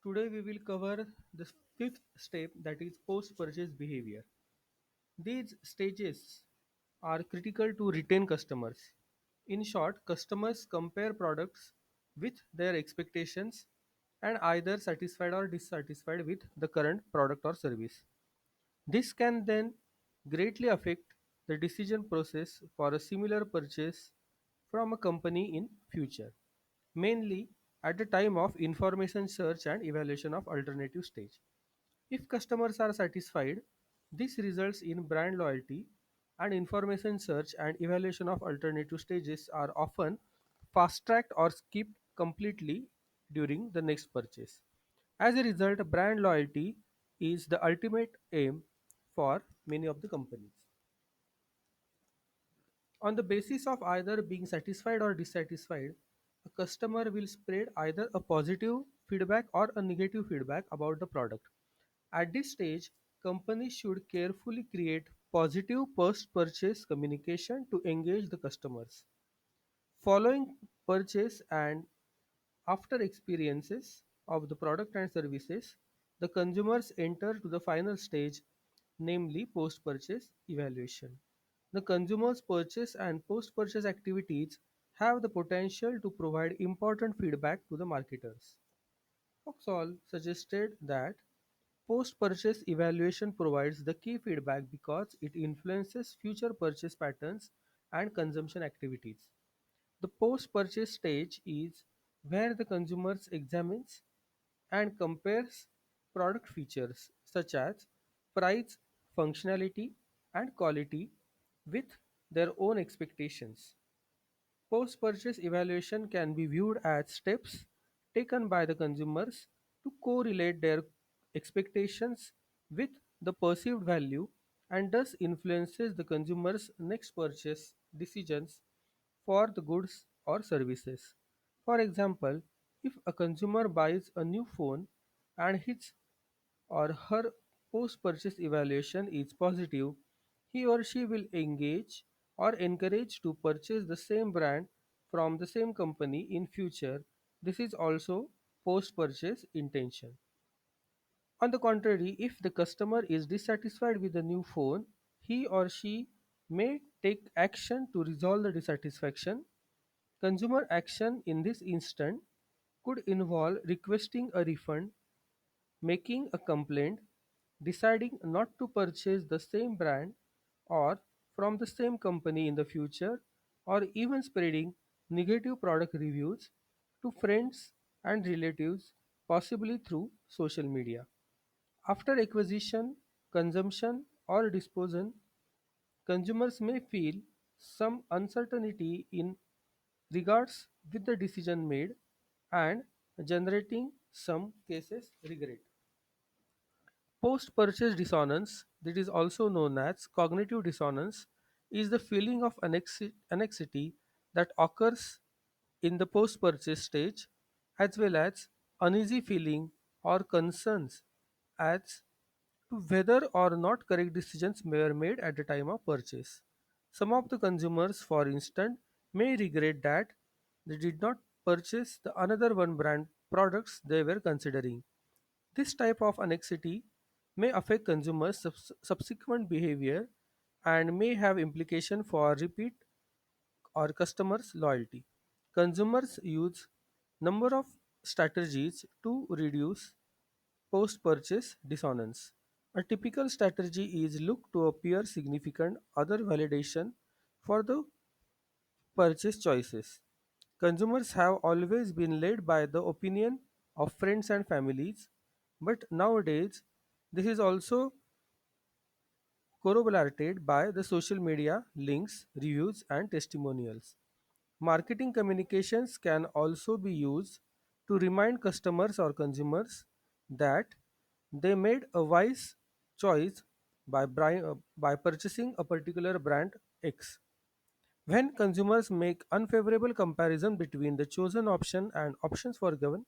Today we will cover the fifth step, that is post purchase behavior. These stages are critical to retain customers. In short, customers compare products with their expectations and either satisfied or dissatisfied with the current product or service. This can then greatly affect the decision process for a similar purchase from a company in future, mainly at the time of information search and evaluation of alternative stage. If customers are satisfied, this results in brand loyalty, and information search and evaluation of alternative stages are often fast tracked or skipped completely during the next purchase. As a result, brand loyalty is the ultimate aim for many of the companies. On the basis of either being satisfied or dissatisfied, a customer will spread either a positive feedback or a negative feedback about the product. At this stage, companies should carefully create positive post purchase communication to engage the customers. Following purchase and after experiences of the product and services, the consumers enter to the final stage, namely post purchase evaluation. The consumer's purchase and post purchase activities have the potential to provide important feedback to the marketers. Foxall suggested that post-purchase evaluation provides the key feedback because it influences future purchase patterns and consumption activities. The post-purchase stage is where the consumer examines and compares product features such as price, functionality, and quality with their own expectations. Post-purchase evaluation can be viewed as steps taken by the consumers to correlate their expectations with the perceived value and thus influences the consumer's next purchase decisions for the goods or services. For example, if a consumer buys a new phone and his or her post-purchase evaluation is positive, he or she will engage or encourage to purchase the same brand from the same company in future. This is also post-purchase intention. On the contrary, if the customer is dissatisfied with the new phone, he or she may take action to resolve the dissatisfaction. Consumer action in this instant could involve requesting a refund, making a complaint, deciding not to purchase the same brand or from the same company in the future, or even spreading negative product reviews to friends and relatives, possibly through social media. After acquisition, consumption, or disposal, consumers may feel some uncertainty in regards with the decision made and generating some cases regret. Post purchase dissonance, that is also known as cognitive dissonance, is the feeling of anxiety that occurs in the post purchase stage, as well as uneasy feeling or concerns as to whether or not correct decisions were made at the time of purchase. Some of the consumers, for instance, may regret that they did not purchase the another one brand products they were considering. This type of anxiety may affect consumers' subsequent behavior and may have implication for repeat or customers' loyalty. Consumers use number of strategies to reduce post-purchase dissonance. A typical strategy is look to appear significant other validation for the purchase choices. Consumers have always been led by the opinion of friends and families, but nowadays this is also corroborated by the social media, links, reviews, and testimonials. Marketing communications can also be used to remind customers or consumers that they made a wise choice by purchasing a particular brand X. When consumers make unfavorable comparison between the chosen option and options forgiven,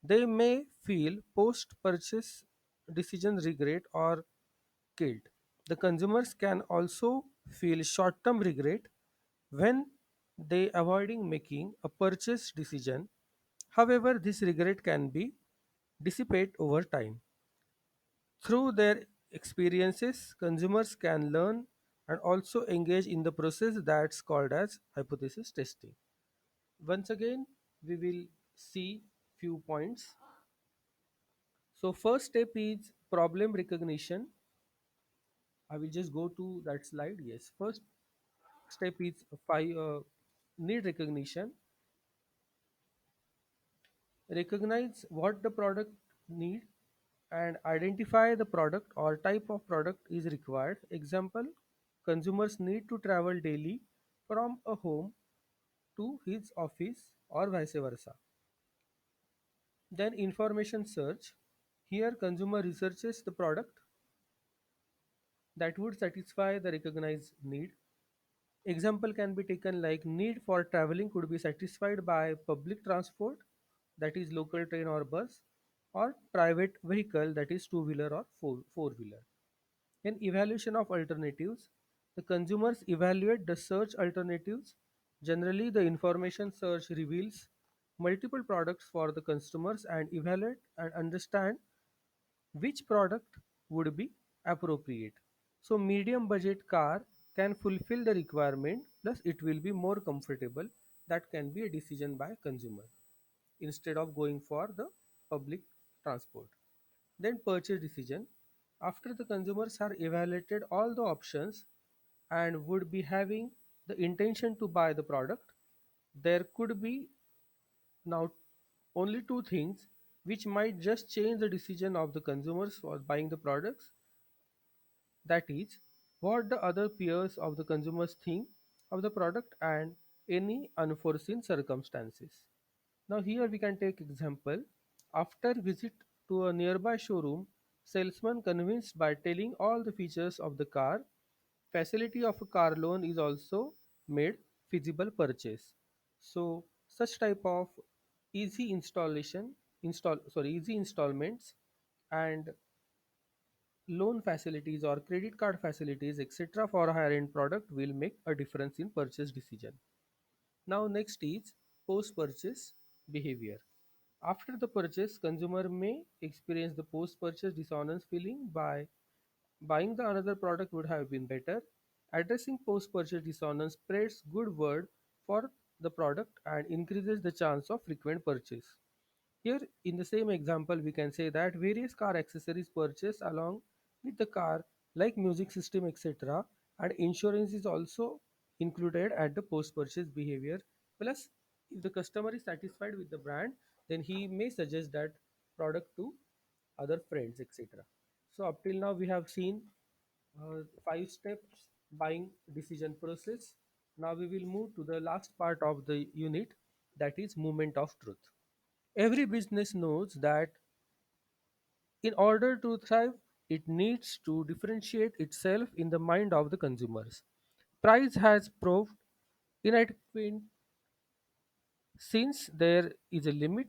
they may feel post-purchase decision regret or guilt. The consumers can also feel short-term regret when they avoiding making a purchase decision. However, this regret can be dissipate over time. Through their experiences, consumers can learn and also engage in the process that's called as hypothesis testing. Once again, we will see few points. So first step is problem recognition. I will just go to that slide. Yes, first step is need recognition. Recognize what the product need and identify the product or type of product is required. Example, consumers need to travel daily from a home to his office or vice versa. Then information search. Here consumer researches the product that would satisfy the recognized need. Example can be taken like need for traveling could be satisfied by public transport, that is local train or bus, or private vehicle, that is two-wheeler or four-wheeler. In evaluation of alternatives, the consumers evaluate the search alternatives. Generally, the information search reveals multiple products for the customers and evaluate and understand which product would be appropriate. So medium budget car can fulfill the requirement, plus it will be more comfortable. That can be a decision by consumer instead of going for the public transport. Then purchase decision. After the consumers are evaluated all the options and would be having the intention to buy the product, there could be now only two things which might just change the decision of the consumers for buying the products. That is, what the other peers of the consumers think of the product and any unforeseen circumstances. Now here we can take example. After visit to a nearby showroom, salesman convinced by telling all the features of the car, facility of a car loan is also made feasible purchase. So such type of easy installments and loan facilities or credit card facilities etc for a higher end product will make a difference in purchase decision. Now next is post purchase behavior. After the purchase, consumer may experience the post purchase dissonance feeling by buying the another product would have been better. Addressing post purchase dissonance spreads good word for the product and increases the chance of frequent purchase. Here, in the same example, we can say that various car accessories purchased along with the car, like music system, etc., and insurance is also included at the post-purchase behavior. Plus, if the customer is satisfied with the brand, then he may suggest that product to other friends, etc. So, up till now, we have seen five steps buying decision process. Now, we will move to the last part of the unit, that is moment of truth. Every business knows that in order to thrive, it needs to differentiate itself in the mind of the consumers. Price has proved inadequate since there is a limit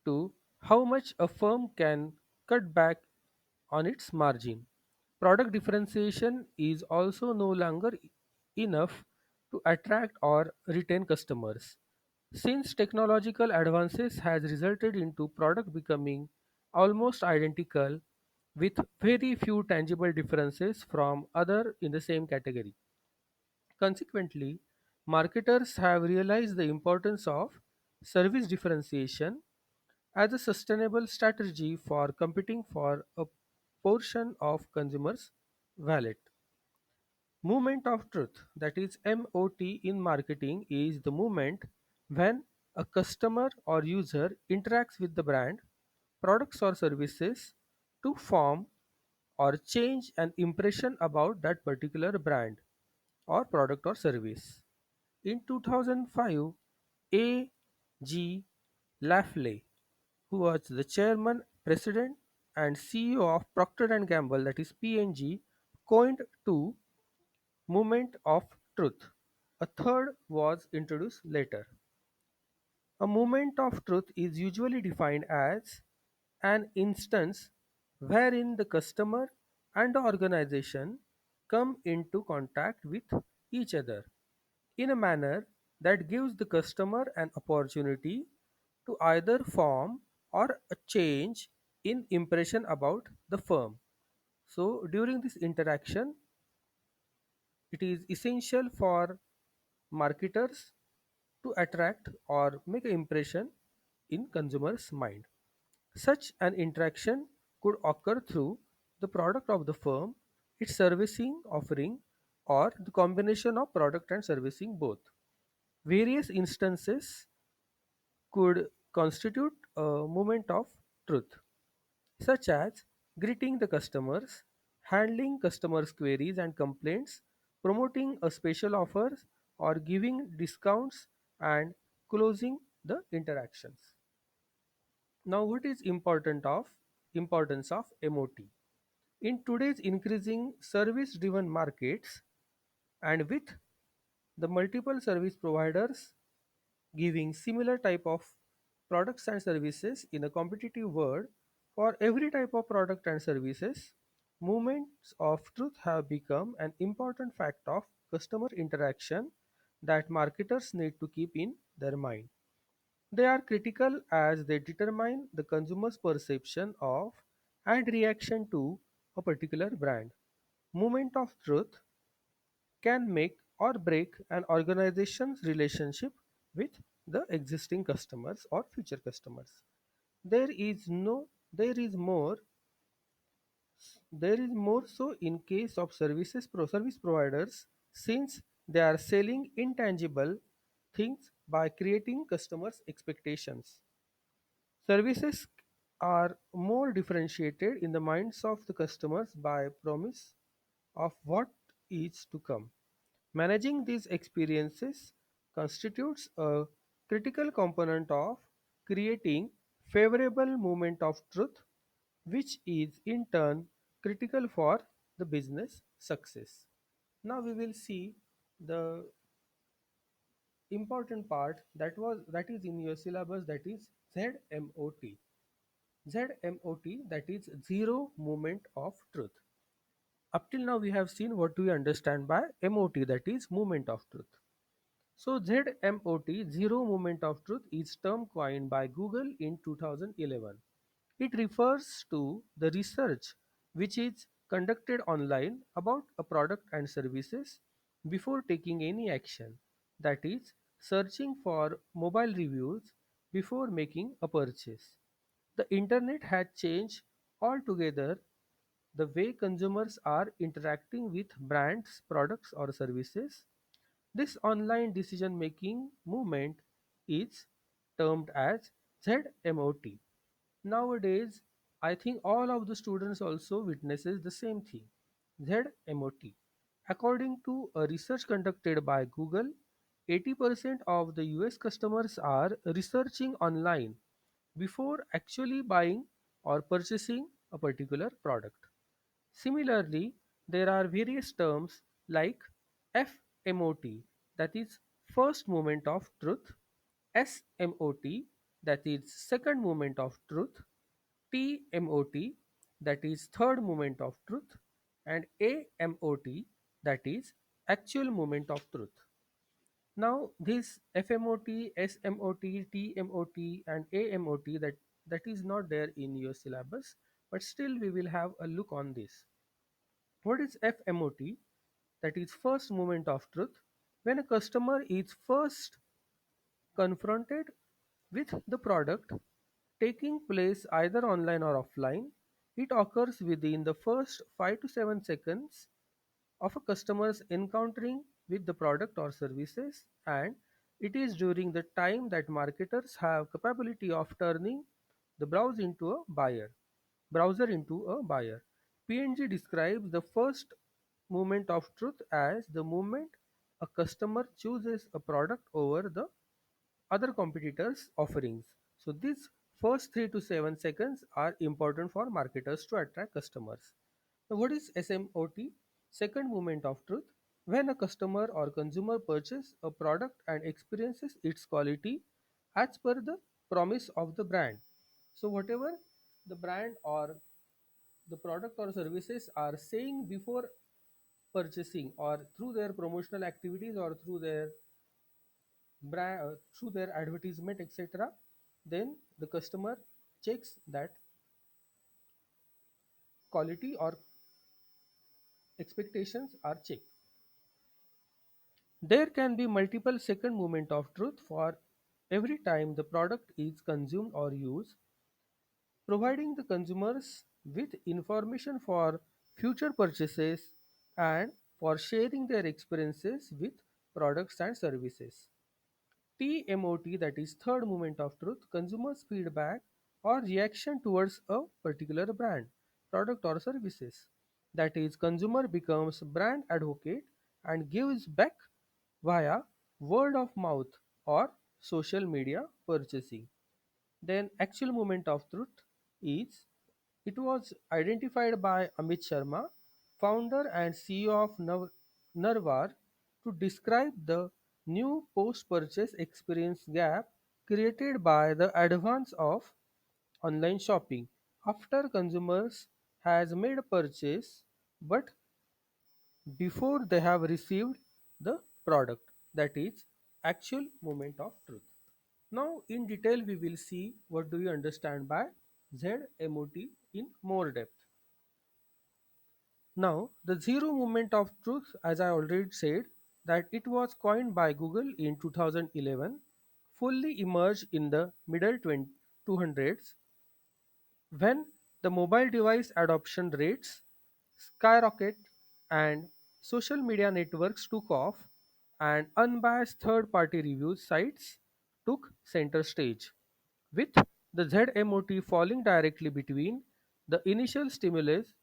to how much a firm can cut back on its margin. Product differentiation is also no longer enough to attract or retain customers. Since technological advances has resulted into product becoming almost identical with very few tangible differences from other in the same category. Consequently, marketers have realized the importance of service differentiation as a sustainable strategy for competing for a portion of consumers' wallet. Moment of truth, that is MOT in marketing, is the moment when a customer or user interacts with the brand, products, or services to form or change an impression about that particular brand or product or service. In 2005, A. G. Lafley, who was the chairman, president, and CEO of Procter and Gamble, that is P&G, coined two moment of truth. A third was introduced later. A moment of truth is usually defined as an instance wherein the customer and the organization come into contact with each other in a manner that gives the customer an opportunity to either form or a change in impression about the firm. So during this interaction, it is essential for marketers to attract or make an impression in consumers' mind. Such an interaction could occur through the product of the firm, its servicing offering, or the combination of product and servicing both. Various instances could constitute a moment of truth, such as greeting the customers, handling customers' queries and complaints, promoting a special offers, or giving discounts and closing the interactions. Now, what is importance of MOT? In today's increasing service-driven markets, and with the multiple service providers giving similar type of products and services in a competitive world, for every type of product and services, moments of truth have become an important fact of customer interaction that marketers need to keep in their mind. They are critical as they determine the consumer's perception of and reaction to a particular brand. Moment of truth can make or break an organization's relationship with the existing customers or future customers. There is no there is more there is more so in case of service providers, since they are selling intangible things by creating customers expectations. Services are more differentiated in the minds of the customers by promise of what is to come. Managing these experiences constitutes a critical component of creating favorable moment of truth, which is in turn critical for the business success. Now we will see the important part that is in your syllabus, that is ZMOT. ZMOT, that is zero moment of truth. Up till now we have seen what do we understand by MOT, that is moment of truth. So ZMOT, Zero Moment of Truth, is term coined by Google in 2011. It refers to the research which is conducted online about a product and services before taking any action. That is, searching for mobile reviews before making a purchase. The internet had changed altogether the way consumers are interacting with brands, products, or services. This online decision making movement is termed as ZMOT. Nowadays, I think all of the students also witnesses the same thing, ZMOT. According to a research conducted by Google, 80% of the US customers are researching online before actually buying or purchasing a particular product. Similarly, there are various terms like FMOT, that is first moment of truth, SMOT, that is second moment of truth, TMOT, that is third moment of truth, and AMOT, that is actual moment of truth. Now, this FMOT, SMOT, TMOT, and AMOT, that is not there in your syllabus, but still we will have a look on this. What is FMOT? That is first moment of truth. When a customer is first confronted with the product, taking place either online or offline, it occurs within the first 5 to 7 seconds of a customer's encountering with the product or services, and it is during the time that marketers have capability of turning the browser into a buyer. PNG describes the first moment of truth as the moment a customer chooses a product over the other competitors' offerings. So these first 3 to 7 seconds are important for marketers to attract customers. Now, what is SMOT? Second moment of truth. When a customer or consumer purchases a product and experiences its quality as per the promise of the brand. So whatever the brand or the product or services are saying before purchasing, or through their promotional activities, or through their advertisement, etc., then the customer checks that quality or expectations are checked. There can be multiple second moment of truth for every time the product is consumed or used, providing the consumers with information for future purchases and for sharing their experiences with products and services. TMOT, that is third moment of truth, consumers' feedback or reaction towards a particular brand, product or services. That is, consumer becomes brand advocate and gives back via word of mouth or social media purchasing. Then actual moment of truth is it was identified by Amit Sharma, founder and CEO of Narvar, to describe the new post-purchase experience gap created by the advance of online shopping. After consumers has made a purchase, but before they have received the product, that is actual moment of truth. Now in detail we will see what do you understand by ZMOT in more depth. Now the zero moment of truth, as I already said, that it was coined by Google in 2011, fully emerged in the middle 200s when the mobile device adoption rates skyrocket and social media networks took off and unbiased third-party review sites took center stage, with the ZMOT falling directly between the initial stimulus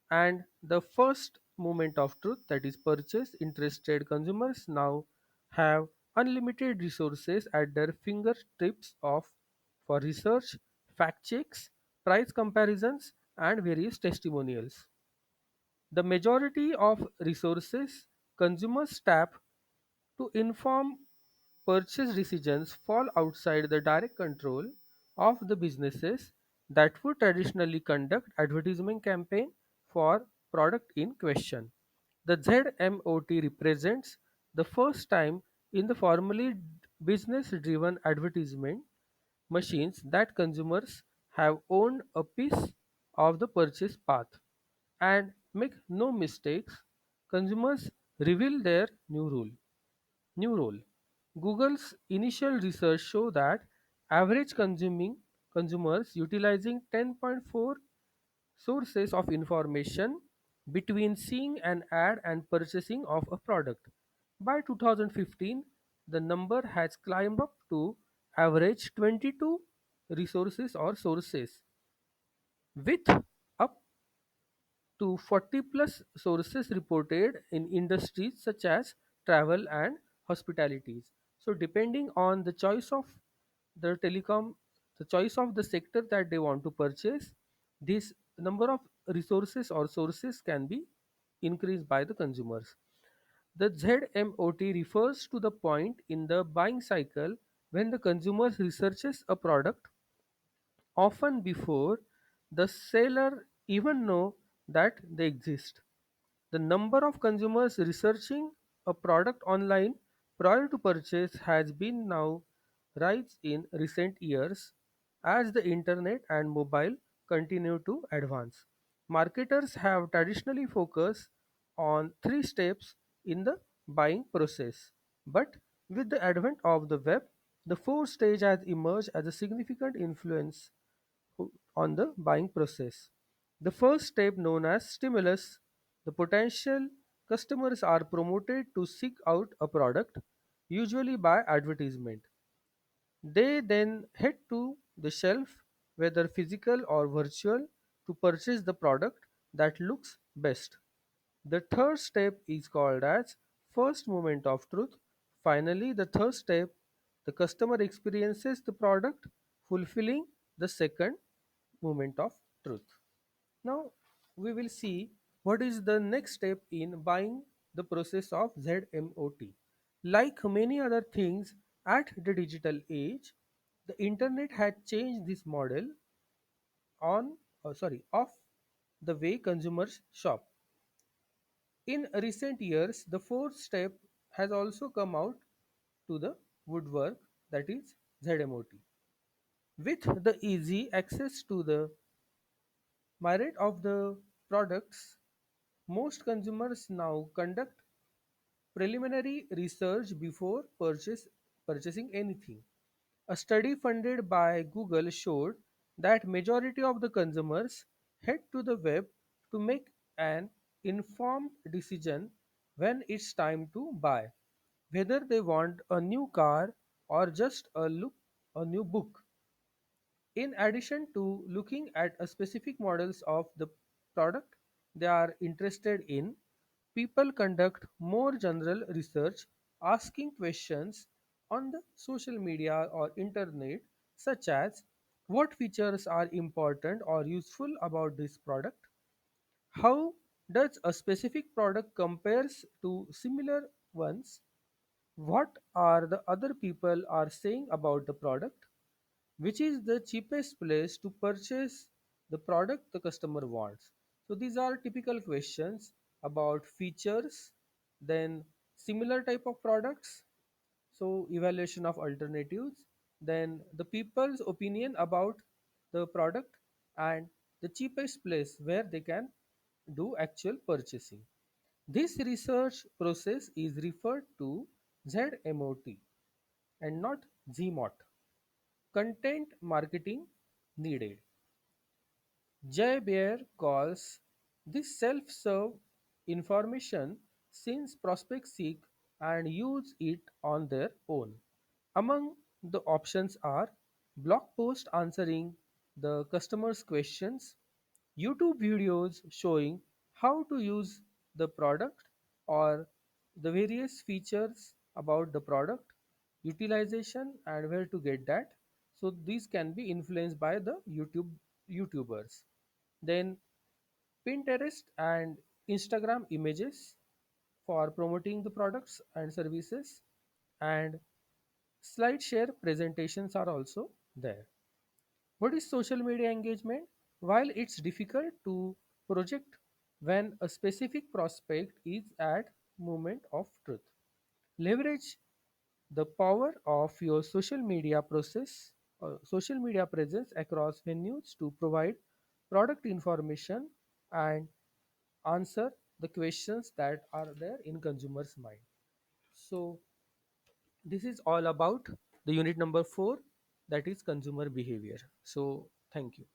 and the first moment of truth, that is purchase. Interested consumers now have unlimited resources at their fingertips of for research, fact checks, price comparisons and various testimonials. The majority of resources consumers tap to inform purchase decisions fall outside the direct control of the businesses that would traditionally conduct advertisement campaign for product in question. The ZMOT represents the first time in the formally business driven advertisement machines that consumers have owned a piece of the purchase path. And make no mistakes, consumers reveal their new role. Google's initial research show that average consuming consumers utilizing 10.4 sources of information between seeing an ad and purchasing of a product. By 2015, the number has climbed up to average 22 resources or sources, with up to 40 plus sources reported in industries such as travel and hospitalities. So depending on the choice of the telecom, the choice of the sector that they want to purchase, this number of resources or sources can be increased by the consumers. The ZMOT refers to the point in the buying cycle when the consumer researches a product often before the seller even know that they exist. The number of consumers researching a product online prior to purchase has been now rise in recent years as the internet and mobile continue to advance. Marketers have traditionally focused on three steps in the buying process, but with the advent of the web, the fourth stage has emerged as a significant influence on the buying process. The first step, known as stimulus, the potential customers are promoted to seek out a product, usually by advertisement. They then head to the shelf, whether physical or virtual, to purchase the product that looks best. The third step is called as first moment of truth. Finally, the third step, the customer experiences the product, fulfilling the second moment of truth. Now, we will see what is the next step in buying the process of ZMOT. Like many other things at the digital age, the internet had changed this model of the way consumers shop. In recent years, the fourth step has also come out to the woodwork, that is ZMOT. With the easy access to the merit of the products, most consumers now conduct preliminary research before purchasing anything. A study funded by Google showed that majority of the consumers head to the web to make an informed decision when it's time to buy, whether they want a new car or just a new book. In addition to looking at a specific models of the product they are interested in, people conduct more general research, asking questions on the social media or internet, such as what features are important or useful about this product, how does a specific product compares to similar ones, what are the other people are saying about the product, which is the cheapest place to purchase the product the customer wants. So these are typical questions about features, then similar type of products, so evaluation of alternatives, then the people's opinion about the product, and the cheapest place where they can do actual purchasing. This research process is referred to ZMOT and not ZMOT. Content marketing needed. Jay Baer calls this self-serve information since prospects seek and use it on their own. Among the options are blog post answering the customer's questions, YouTube videos showing how to use the product or the various features about the product, utilization and where to get that. So these can be influenced by the YouTubers. Then Pinterest and Instagram images for promoting the products and services, and slide share presentations are also there. What is social media engagement? While it's difficult to project when a specific prospect is at moment of truth, leverage the power of your social media presence across venues to provide product information and answer the questions that are there in consumers mind. So this is all about the unit number 4, that is consumer behavior. So thank you.